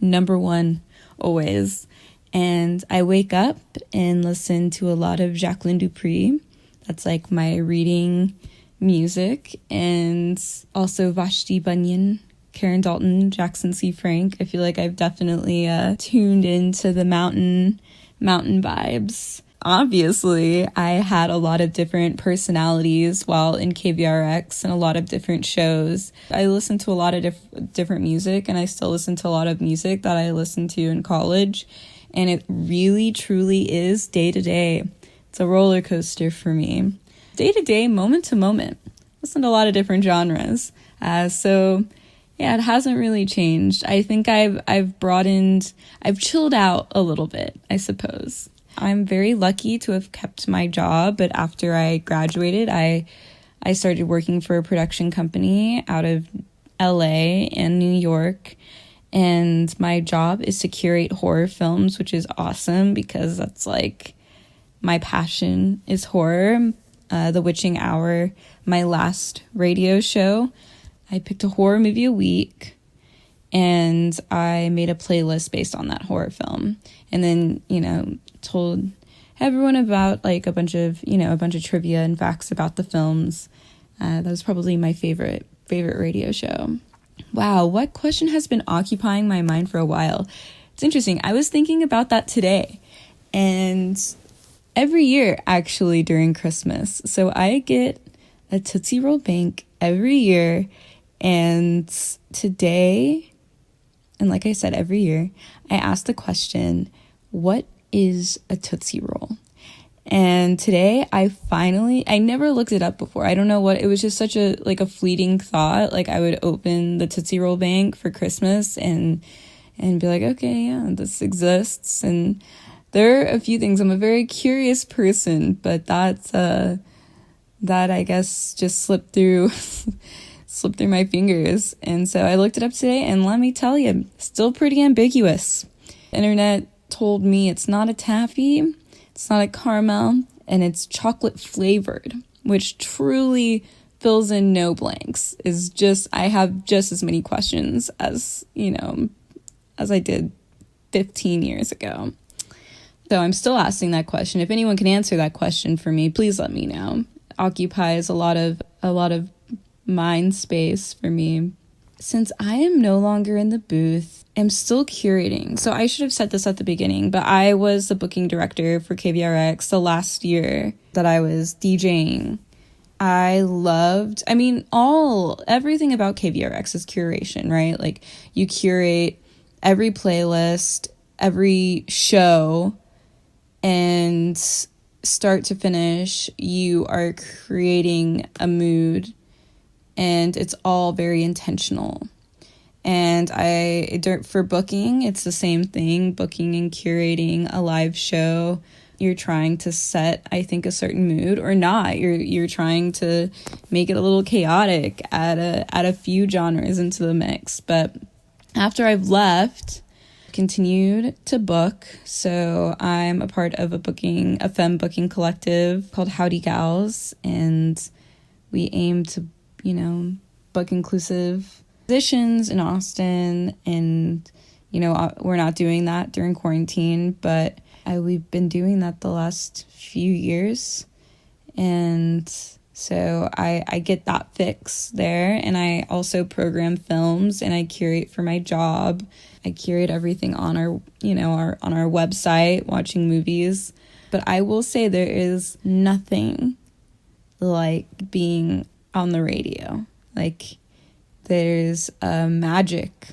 number one always. And I wake up and listen to a lot of Jacqueline Dupree. That's like my reading music. And also Vashti Bunyan, Karen Dalton, Jackson C. Frank. I feel like I've definitely tuned into the mountain vibes. Obviously, I had a lot of different personalities while in KVRX and a lot of different shows. I listened to a lot of different music, and I still listen to a lot of music that I listened to in college. And it really, truly is day to day. It's a roller coaster for me. Day to day, moment to moment. Listen to a lot of different genres. So yeah, it hasn't really changed. I think I've chilled out a little bit, I suppose. I'm very lucky to have kept my job, but after I graduated, I started working for a production company out of LA and New York. And my job is to curate horror films, which is awesome because that's like my passion is horror. The Witching Hour, my last radio show, I picked a horror movie a week and I made a playlist based on that horror film. And then, told everyone about like a bunch of trivia and facts about the films. That was probably my favorite radio show. Wow, what question has been occupying my mind for a while? It's interesting. I was thinking about that today. And every year, actually, during Christmas. So I get a Tootsie Roll Bank every year. And today, and like I said, every year, I ask the question, what is a Tootsie Roll? And today I never looked it up before. I don't know what, it was just such a fleeting thought. Like I would open the Tootsie Roll Bank for Christmas and be like, okay, yeah, this exists. And there are a few things. I'm a very curious person, but that I guess just slipped through my fingers. And so I looked it up today, and let me tell you, still pretty ambiguous. Internet told me it's not a taffy, it's not a caramel, and it's chocolate flavored, which truly fills in no blanks. I have just as many questions as I did 15 years ago. So I'm still asking that question. If anyone can answer that question for me, please let me know. It occupies a lot of mind space for me. Since I am no longer in the booth, I'm still curating. So I should have said this at the beginning, but I was the booking director for KVRX the last year that I was DJing. I loved, everything about KVRX is curation, right? Like you curate every playlist, every show, and start to finish, you are creating a mood, and it's all very intentional. And for booking, it's the same thing, booking and curating a live show. You're trying to set, I think, a certain mood, or not. You're trying to make it a little chaotic, add a few genres into the mix. But after I've left, continued to book. So I'm a part of a femme booking collective called Howdy Gals, and we aim to, book inclusive positions in Austin. And, we're not doing that during quarantine, but we've been doing that the last few years. And so I get that fix there. And I also program films, and I curate for my job. I curate everything on our website, watching movies. But I will say there is nothing like being on the radio. Like there's a magic,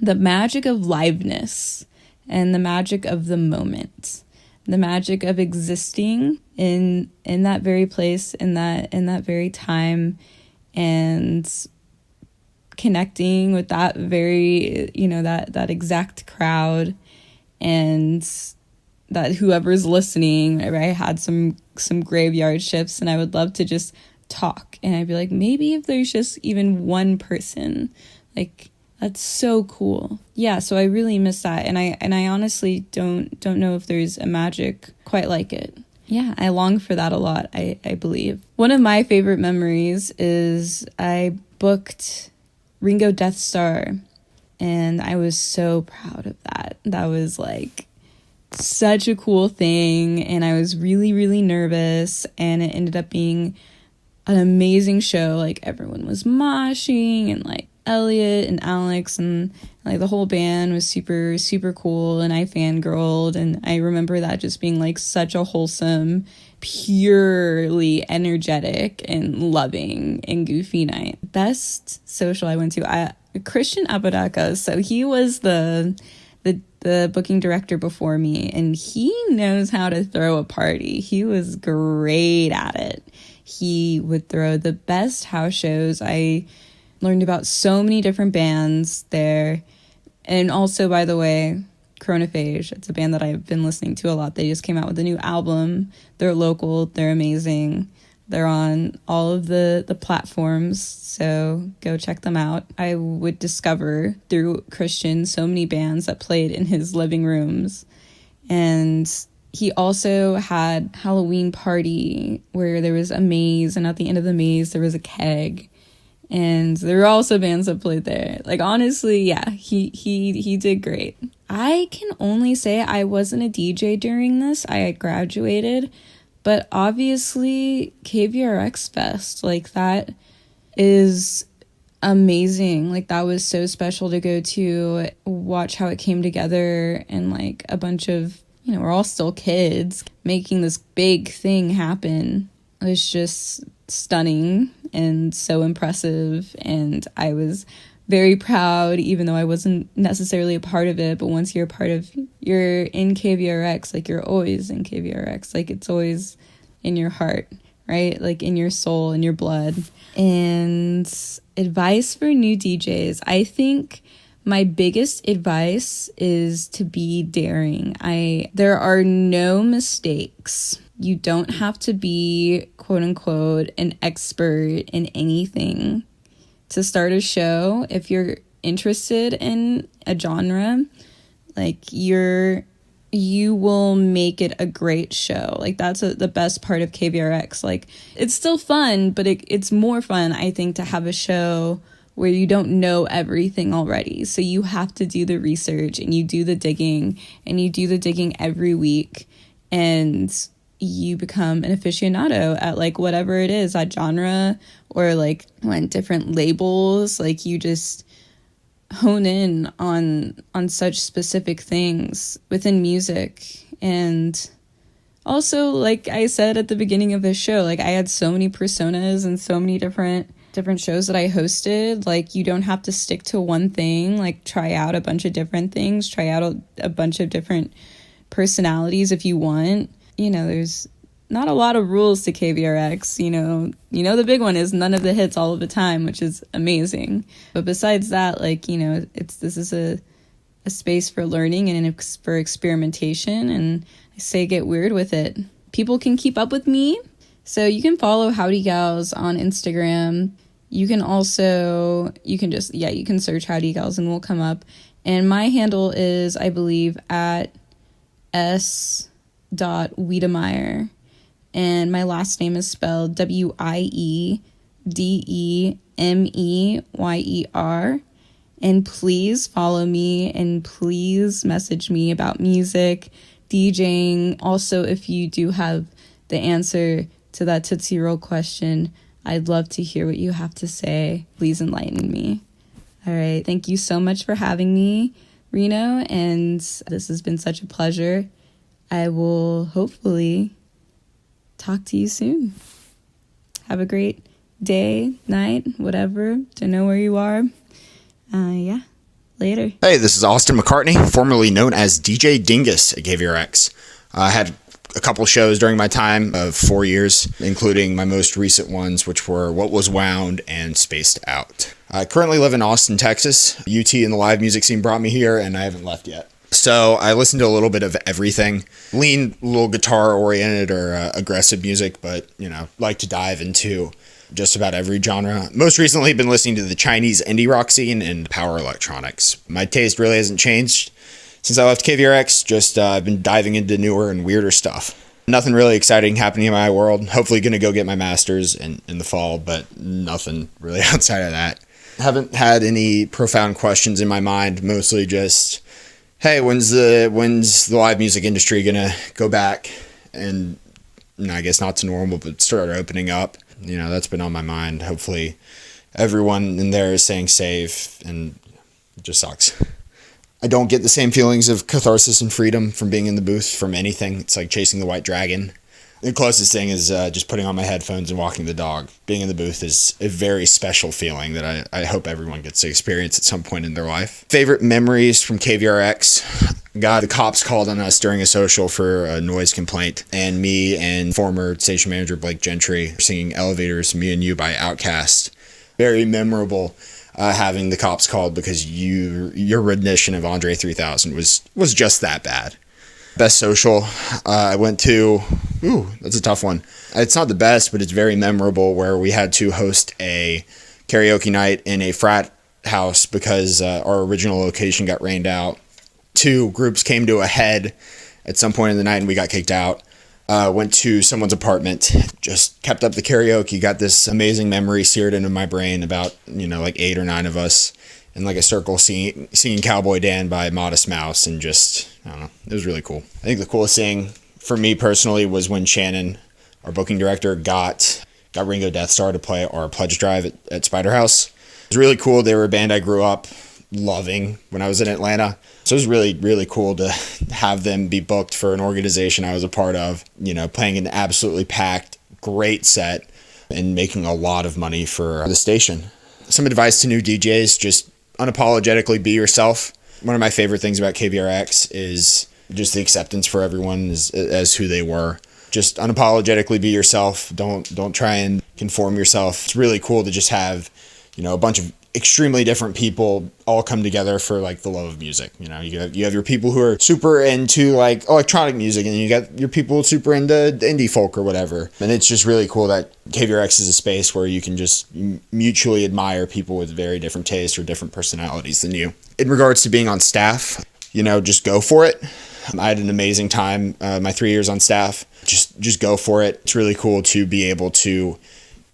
the magic of liveness, and the magic of the moment, the magic of existing in that very place, in that very time, and connecting with that very, that exact crowd, and that whoever's listening. I had some graveyard shifts, and I would love to just talk, and I'd be like, maybe if there's just even one person, like, that's so cool. Yeah, so I really miss that, and I honestly don't know if there's a magic quite like it. Yeah, I long for that a lot, I believe. One of my favorite memories is I booked Ringo Death Star, and I was so proud of that. That was like such a cool thing, and I was really, really nervous, and it ended up being an amazing show. Like everyone was moshing, and like Elliot and Alex and like the whole band was super, super cool, and I fangirled, and I remember that just being like such a wholesome, purely energetic and loving and goofy night. Best social I went to, Christian Apodaca. So he was the booking director before me, and he knows how to throw a party. He was great at it. He would throw the best house shows. I learned about so many different bands there. And also, by the way, Chronophage, it's a band that I've been listening to a lot. They just came out with a new album. They're local. They're amazing. They're on all of the platforms, so go check them out. I would discover through Christian so many bands that played in his living rooms. And he also had Halloween party where there was a maze, and at the end of the maze there was a keg. And there were also bands that played there. Like, honestly, yeah, he did great. I can only say I wasn't a DJ during this. I had graduated. But obviously, KVRX Fest, like, that is amazing. Like, that was so special to go to, watch how it came together, and, like, a bunch of, you know, we're all still kids, making this big thing happen. It was just stunning and so impressive, and I was very proud, even though I wasn't necessarily a part of it. But once you're you're in KVRX, like, you're always in KVRX, like, it's always in your heart, right? Like, in your soul, in your blood. And advice for new DJs, I think my biggest advice is to be daring. There are no mistakes. You don't have to be, quote unquote, an expert in anything to start a show. If you're interested in a genre, like, you will make it a great show. Like, that's the best part of KVRX. Like, it's still fun, but it's more fun, I think, to have a show where you don't know everything already. So you have to do the research, and you do the digging, and you do the digging every week, and you become an aficionado at, like, whatever it is, that genre, or, like, when different labels, like, you just hone in on such specific things within music. And also, like I said at the beginning of this show, like, I had so many personas and so many different shows that I hosted. Like, you don't have to stick to one thing. Like, try out a bunch of different things, try out a bunch of different personalities if you want. You know, there's not a lot of rules to KVRX. You know, the big one is none of the hits all of the time, which is amazing. But besides that, like, you know, this is a space for learning and for experimentation, and I say get weird with it. People can keep up with me, so you can follow Howdy Gals on Instagram. You can also, you can search Howdy Gals and we'll come up. And my handle is, I believe, at s.wiedemeyer. And my last name is spelled Widemeyer. And please follow me, and please message me about music, DJing. Also, if you do have the answer to that Tootsie Roll question, I'd love to hear what you have to say. Please enlighten me. All right. Thank you so much for having me, Reno. And this has been such a pleasure. I will hopefully talk to you soon. Have a great day, night, whatever. Don't know where you are. Yeah. Later. Hey, this is Austin McCartney, formerly known as DJ Dingus at KVRX. I had a couple shows during my time of 4 years, including my most recent ones, which were What Was Wound and Spaced Out. I currently live in Austin, Texas. UT and the live music scene brought me here, and I haven't left yet. So I listen to a little bit of everything, lean a little guitar oriented or aggressive music, but, you know, like to dive into just about every genre. Most recently been listening to the Chinese indie rock scene and power electronics. My taste really hasn't changed since I left KVRX, just I've been diving into newer and weirder stuff. Nothing really exciting happening in my world. Hopefully going to go get my master's in the fall, but nothing really outside of that. Haven't had any profound questions in my mind, mostly just, hey, when's the live music industry going to go back and, I guess not to normal, but start opening up? You know, that's been on my mind. Hopefully everyone in there is staying safe, and it just sucks. I don't get the same feelings of catharsis and freedom from being in the booth from anything. It's like chasing the white dragon. The closest thing is just putting on my headphones and walking the dog. Being in the booth is a very special feeling that I hope everyone gets to experience at some point in their life. Favorite memories from KVRX. The cops called on us during a social for a noise complaint, and me and former station manager Blake Gentry singing Elevators, Me and You by Outkast. Very memorable. Having the cops called because your rendition of Andre 3000 was just that bad. Best social I went to, that's a tough one. It's not the best, but it's very memorable, where we had to host a karaoke night in a frat house because our original location got rained out. 2 groups came to a head at some point in the night and we got kicked out. went to someone's apartment, just kept up the karaoke, got this amazing memory seared into my brain about, like 8 or 9 of us in like a circle singing Cowboy Dan by Modest Mouse, and just, I don't know, it was really cool. I think the coolest thing for me personally was when Shannon, our booking director, got Ringo Death Star to play our pledge drive at Spider House. It was really cool. They were a band I grew up loving when I was in Atlanta. So it was really, really cool to have them be booked for an organization I was a part of, playing an absolutely packed, great set and making a lot of money for the station. Some advice to new DJs, just unapologetically be yourself. One of my favorite things about KVRX is just the acceptance for everyone as who they were. Just unapologetically be yourself. Don't try and conform yourself. It's really cool to just have, a bunch of extremely different people all come together for like the love of music. You have your people who are super into like electronic music, and you got your people super into indie folk or whatever. And it's just really cool that KVRX is a space where you can just mutually admire people with very different tastes or different personalities than you. In regards to being on staff, just go for it. I had an amazing time my 3 years on staff. Just go for it. It's really cool to be able to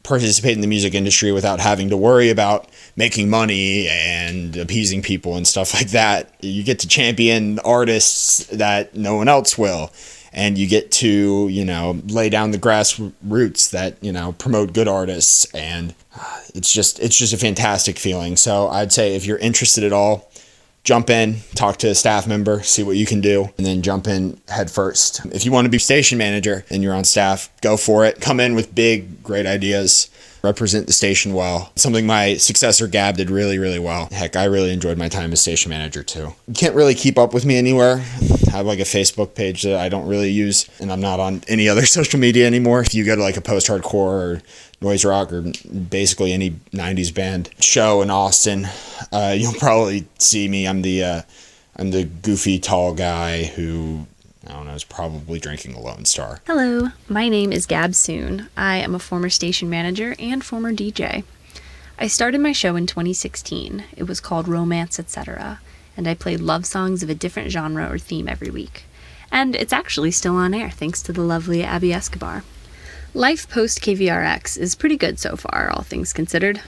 participate in the music industry without having to worry about making money and appeasing people and stuff like that. You get to champion artists that no one else will, and you get to lay down the grassroots that promote good artists, and it's just a fantastic feeling. So I'd say if you're interested at all, jump in, talk to a staff member, see what you can do, and then jump in head first. If you want to be station manager and you're on staff, go for it. Come in with big, great ideas. Represent the station well. Something my successor Gab did really, really well. Heck, I really enjoyed my time as station manager too. You can't really keep up with me anywhere. I have like a Facebook page that I don't really use, and I'm not on any other social media anymore. If you go to like a post-hardcore or noise rock or basically any 90s band show in Austin, you'll probably see me. I'm the goofy tall guy who, I don't know, is probably drinking a Lone Star. Hello, my name is Gab Soon. I am a former station manager and former DJ. I started my show in 2016. It was called Romance, Etc., and I played love songs of a different genre or theme every week. And it's actually still on air, thanks to the lovely Abby Escobar. Life post KVRX is pretty good so far, all things considered.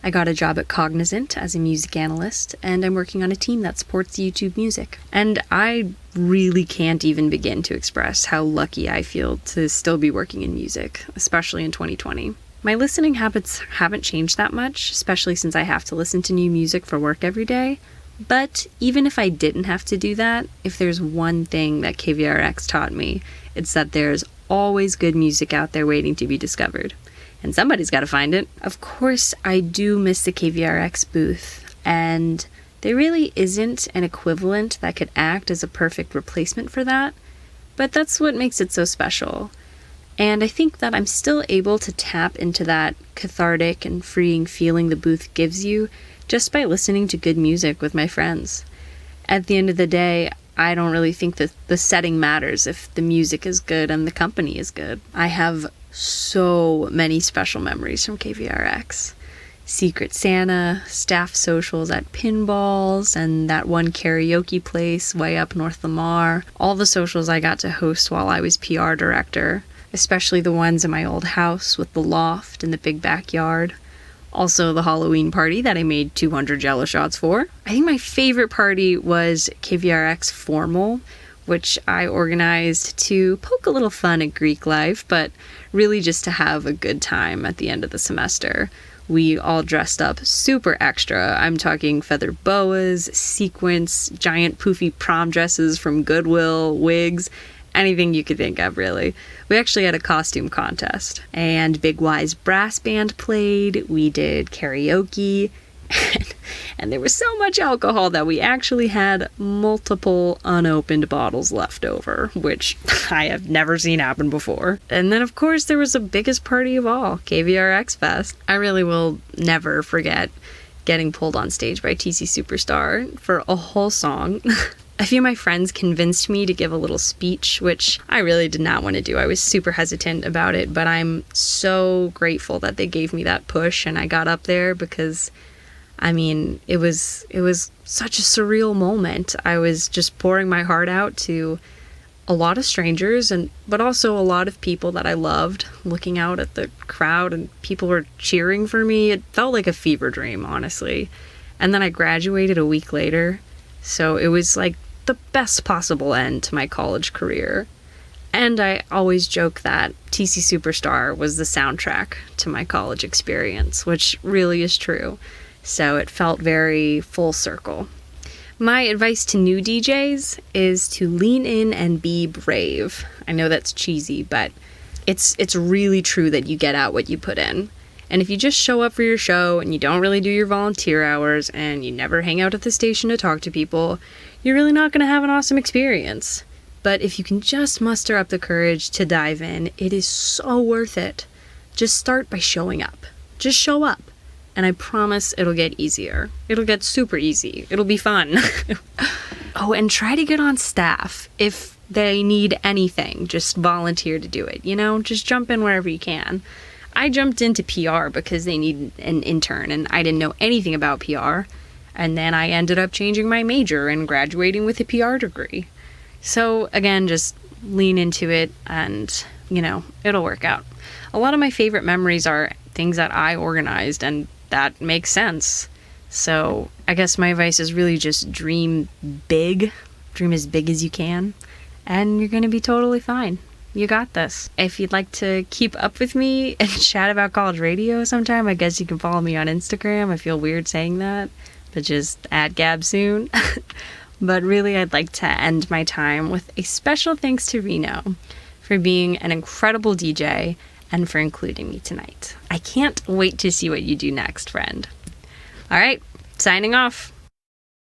I got a job at Cognizant as a music analyst, and I'm working on a team that supports YouTube music. And I really can't even begin to express how lucky I feel to still be working in music, especially in 2020. My listening habits haven't changed that much, especially since I have to listen to new music for work every day. But even if I didn't have to do that, if there's one thing that KVRX taught me, it's that there's always good music out there waiting to be discovered. And somebody's got to find it. Of course, I do miss the KVRX booth, and there really isn't an equivalent that could act as a perfect replacement for that, but that's what makes it so special. And I think that I'm still able to tap into that cathartic and freeing feeling the booth gives you just by listening to good music with my friends. At the end of the day, I don't really think that the setting matters if the music is good and the company is good. I have so many special memories from KVRX. Secret Santa, staff socials at pinballs, and that one karaoke place way up North Lamar. All the socials I got to host while I was PR director, especially the ones in my old house with the loft and the big backyard. Also the Halloween party that I made 200 Jello shots for. I think my favorite party was KVRX Formal, which I organized to poke a little fun at Greek life, but really just to have a good time at the end of the semester. We all dressed up super extra. I'm talking feather boas, sequins, giant poofy prom dresses from Goodwill, wigs, anything you could think of, really. We actually had a costume contest, and Big Y's brass band played. We did karaoke, and there was so much alcohol that we actually had multiple unopened bottles left over, which I have never seen happen before. And then, of course, there was the biggest party of all, KVRX Fest. I really will never forget getting pulled on stage by TC Superstar for a whole song. A few of my friends convinced me to give a little speech, which I really did not want to do. I was super hesitant about it, but I'm so grateful that they gave me that push and I got up there because, I mean, it was such a surreal moment. I was just pouring my heart out to a lot of strangers, but also a lot of people that I loved. Looking out at the crowd and people were cheering for me, it felt like a fever dream, honestly. And then I graduated a week later, so it was like the best possible end to my college career. And I always joke that TC Superstar was the soundtrack to my college experience, which really is true. So it felt very full circle. My advice to new DJs is to lean in and be brave. I know that's cheesy, but it's really true that you get out what you put in. And if you just show up for your show and you don't really do your volunteer hours and you never hang out at the station to talk to people, you're really not going to have an awesome experience. But if you can just muster up the courage to dive in, it is so worth it. Just start by showing up. Just show up. And I promise it'll get easier. It'll get super easy. It'll be fun. Oh, and try to get on staff. If they need anything, just volunteer to do it. Just jump in wherever you can. I jumped into PR because they needed an intern, and I didn't know anything about PR. And then I ended up changing my major and graduating with a PR degree. So again, just lean into it and, it'll work out. A lot of my favorite memories are things that I organized, and that makes sense. So I guess my advice is really just dream big. Dream as big as you can, and you're going to be totally fine. You got this. If you'd like to keep up with me and chat about college radio sometime, I guess you can follow me on Instagram. I feel weird saying that, but just @GabSoon. But really, I'd like to end my time with a special thanks to Reno for being an incredible DJ and for including me tonight. I can't wait to see what you do next, friend. All right, signing off.